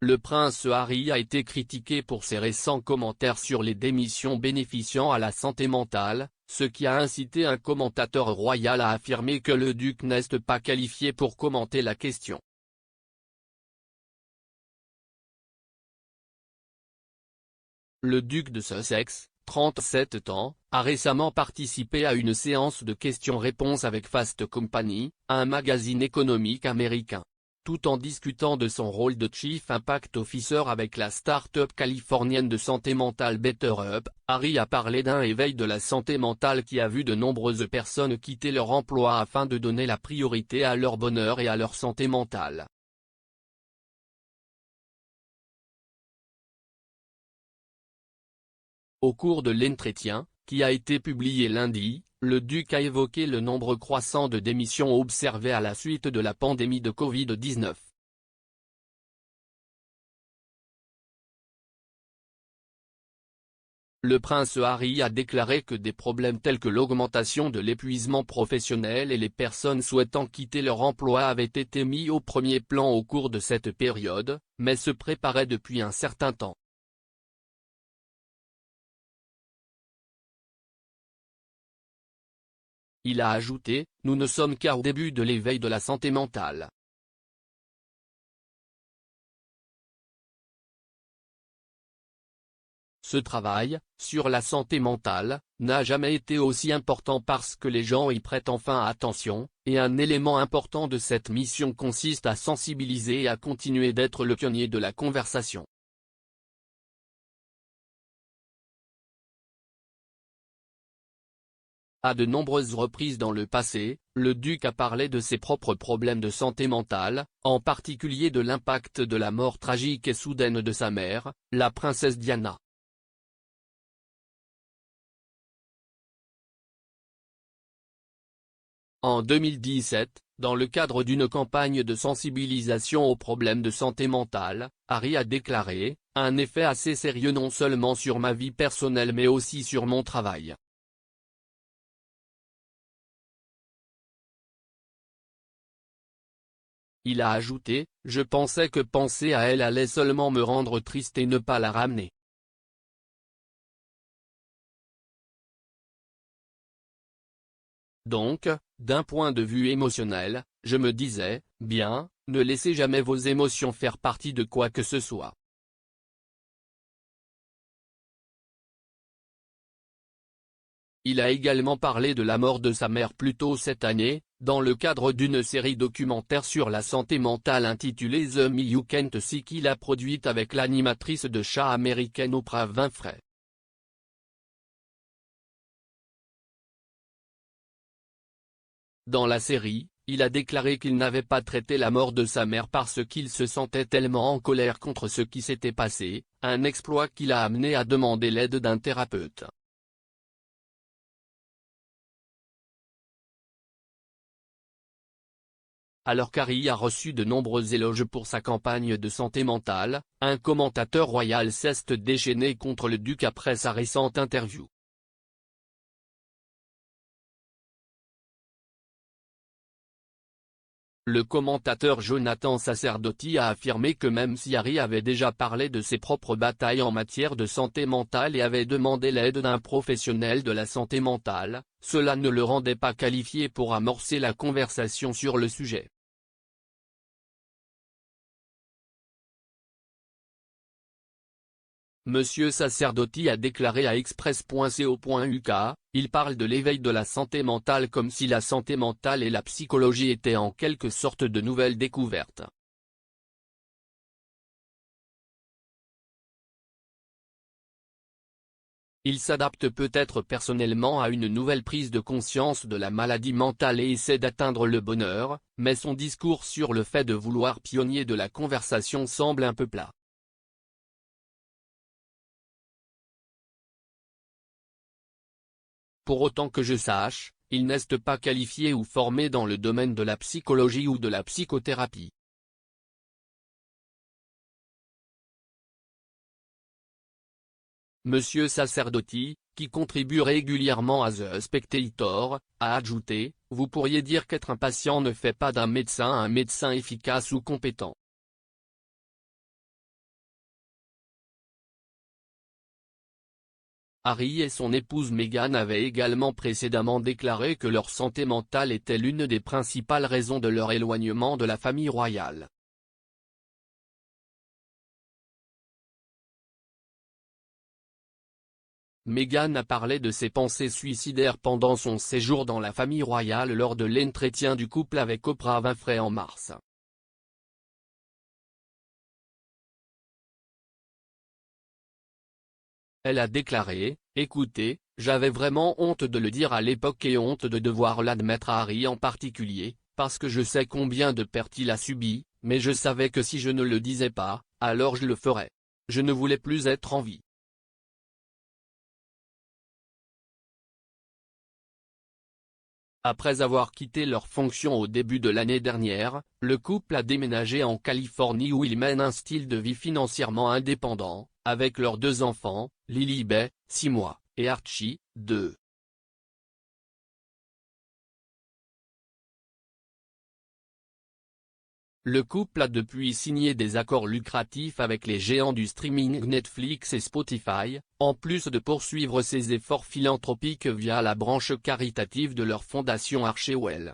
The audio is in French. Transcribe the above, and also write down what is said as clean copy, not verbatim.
Le prince Harry a été critiqué pour ses récents commentaires sur les démissions bénéficiant à la santé mentale, ce qui a incité un commentateur royal à affirmer que le duc n'est pas qualifié pour commenter la question. Le duc de Sussex, 37 ans, a récemment participé à une séance de questions-réponses avec Fast Company, un magazine économique américain. Tout en discutant de son rôle de Chief Impact Officer avec la start-up californienne de santé mentale BetterUp, Harry a parlé d'un éveil de la santé mentale qui a vu de nombreuses personnes quitter leur emploi afin de donner la priorité à leur bonheur et à leur santé mentale. Au cours de l'entretien, qui a été publié lundi, le duc a évoqué le nombre croissant de démissions observées à la suite de la pandémie de Covid-19. Le prince Harry a déclaré que des problèmes tels que l'augmentation de l'épuisement professionnel et les personnes souhaitant quitter leur emploi avaient été mis au premier plan au cours de cette période, mais se préparaient depuis un certain temps. Il a ajouté, « Nous ne sommes qu'au début de l'éveil de la santé mentale. Ce travail, sur la santé mentale, n'a jamais été aussi important parce que les gens y prêtent enfin attention, et un élément important de cette mission consiste à sensibiliser et à continuer d'être le pionnier de la conversation. » À de nombreuses reprises dans le passé, le duc a parlé de ses propres problèmes de santé mentale, en particulier de l'impact de la mort tragique et soudaine de sa mère, la princesse Diana. En 2017, dans le cadre d'une campagne de sensibilisation aux problèmes de santé mentale, Harry a déclaré « Un effet assez sérieux non seulement sur ma vie personnelle mais aussi sur mon travail. » Il a ajouté « Je pensais que penser à elle allait seulement me rendre triste et ne pas la ramener. » Donc, d'un point de vue émotionnel, je me disais, bien, ne laissez jamais vos émotions faire partie de quoi que ce soit. Il a également parlé de la mort de sa mère plus tôt cette année, dans le cadre d'une série documentaire sur la santé mentale intitulée The Me You Can't See qu'il a produite avec l'animatrice de chat américaine Oprah Winfrey. Dans la série, il a déclaré qu'il n'avait pas traité la mort de sa mère parce qu'il se sentait tellement en colère contre ce qui s'était passé, un exploit qui l'a amené à demander l'aide d'un thérapeute. Alors qu'Harry a reçu de nombreux éloges pour sa campagne de santé mentale, un commentateur royal s'est déchaîné contre le duc après sa récente interview. Le commentateur Jonathan Sacerdoti a affirmé que même si Harry avait déjà parlé de ses propres batailles en matière de santé mentale et avait demandé l'aide d'un professionnel de la santé mentale, cela ne le rendait pas qualifié pour amorcer la conversation sur le sujet. Monsieur Sacerdoti a déclaré à Express.co.uk, il parle de l'éveil de la santé mentale comme si la santé mentale et la psychologie étaient en quelque sorte de nouvelles découvertes. Il s'adapte peut-être personnellement à une nouvelle prise de conscience de la maladie mentale et essaie d'atteindre le bonheur, mais son discours sur le fait de vouloir pionnier de la conversation semble un peu plat. Pour autant que je sache, il n'est pas qualifié ou formé dans le domaine de la psychologie ou de la psychothérapie. Monsieur Sacerdoti, qui contribue régulièrement à The Spectator, a ajouté, « Vous pourriez dire qu'être un patient ne fait pas d'un médecin un médecin efficace ou compétent. Harry et son épouse Meghan avaient également précédemment déclaré que leur santé mentale était l'une des principales raisons de leur éloignement de la famille royale. Meghan a parlé de ses pensées suicidaires pendant son séjour dans la famille royale lors de l'entretien du couple avec Oprah Winfrey en mars. Elle a déclaré, « Écoutez, j'avais vraiment honte de le dire à l'époque et honte de devoir l'admettre à Harry en particulier, parce que je sais combien de pertes il a subi, mais je savais que si je ne le disais pas, alors je le ferais. Je ne voulais plus être en vie. » Après avoir quitté leurs fonctions au début de l'année dernière, le couple a déménagé en Californie où ils mènent un style de vie financièrement indépendant, avec leurs 2 enfants, Lily-Beth, 6 mois, et Archie, 2. Le couple a depuis signé des accords lucratifs avec les géants du streaming Netflix et Spotify, en plus de poursuivre ses efforts philanthropiques via la branche caritative de leur fondation Archewell.